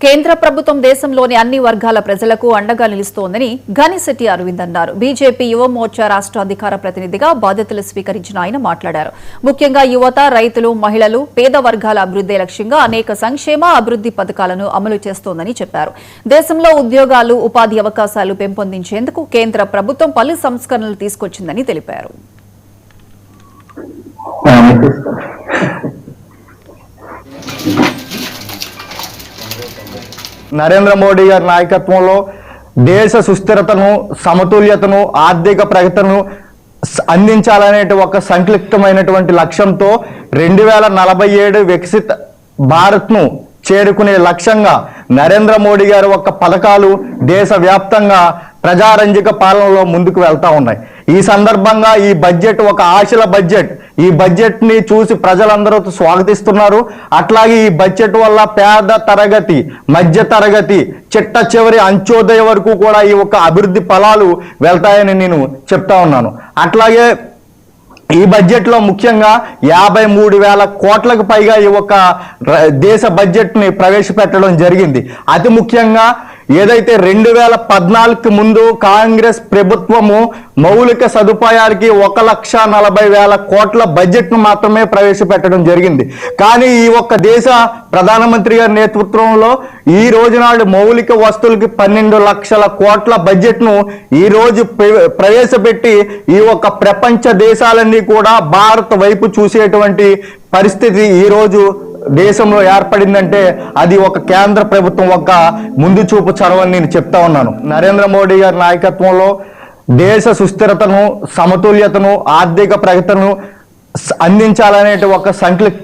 కేంద్ర ప్రభుత్వం దేశంలోని అన్ని వర్గాల ప్రజలకు అండగా నిలుస్తోందని ఘనిశెట్టి అరవింద్ అన్నారు. బీజేపీ యువ మోర్చా రాష్ట్ర అధికార ప్రతినిధిగా బాధ్యతలు స్వీకరించిన ఆయన మాట్లాడారు. ముఖ్యంగా యువత, రైతులు, మహిళలు, పేద వర్గాల అభివృద్ధి లక్ష్యంగా అనేక సంక్షేమ అభివృద్ధి పథకాలను అమలు చేస్తోందని చెప్పారు. దేశంలో ఉద్యోగాలు, ఉపాధి అవకాశాలు పెంపొందించేందుకు కేంద్ర ప్రభుత్వం పలు సంస్కరణలు తీసుకొచ్చిందని తెలిపారు. నరేంద్ర మోడీ గారి నాయకత్వంలో దేశ సుస్థిరతను, సమతుల్యతను, ఆర్థిక ప్రగతిను అందించాలనే ఒక సంక్లిష్టమైనటువంటి లక్ష్యంతో 2047 వికసిత భారత్ను చేరుకునే లక్ష్యంగా నరేంద్ర మోడీ గారి ఒక పథకాలు దేశవ్యాప్తంగా ప్రజారంజక పాలనలో ముందుకు వెళ్తా ఉన్నాయి. ఈ సందర్భంగా ఈ బడ్జెట్ ఒక ఆశల బడ్జెట్. ఈ బడ్జెట్ ని చూసి ప్రజలందరూ స్వాగతిస్తున్నారు. అట్లాగే ఈ బడ్జెట్ వల్ల పేద తరగతి, మధ్య తరగతి, చిట్ట చివరి అంత్యోదయ వరకు కూడా ఈ ఒక అభివృద్ధి ఫలాలు వెళ్తాయని నేను చెప్తా ఉన్నాను. అట్లాగే ఈ బడ్జెట్ లో ముఖ్యంగా 53,000 కోట్లకు పైగా ఈ ఒక దేశ బడ్జెట్ ని ప్రవేశపెట్టడం జరిగింది. అతి ముఖ్యంగా ఏదైతే 2014 ముందు కాంగ్రెస్ ప్రభుత్వము మౌలిక సదుపాయాలకి 1,40,000 కోట్ల బడ్జెట్ ను మాత్రమే ప్రవేశపెట్టడం జరిగింది. కానీ ఈ ఒక్క దేశ ప్రధానమంత్రి గారి నేతృత్వంలో ఈ రోజు నాడు మౌలిక వస్తువులకి 12 లక్షల కోట్ల బడ్జెట్ ను ఈ రోజు ప్రవేశపెట్టి ఈ ఒక్క ప్రపంచ దేశాలన్నీ కూడా భారత్ వైపు చూసేటువంటి పరిస్థితి ఈ రోజు దేశంలో ఏర్పడిందంటే అది ఒక కేంద్ర ప్రభుత్వం ఒక ముందు చూపు చొరవని నేను చెప్తా ఉన్నాను. నరేంద్ర మోడీ గారి నాయకత్వంలో దేశ సుస్థిరతను, సమతుల్యతను, ఆర్థిక ప్రగతిను అందించాలనే ఒక సంక్లిష్ట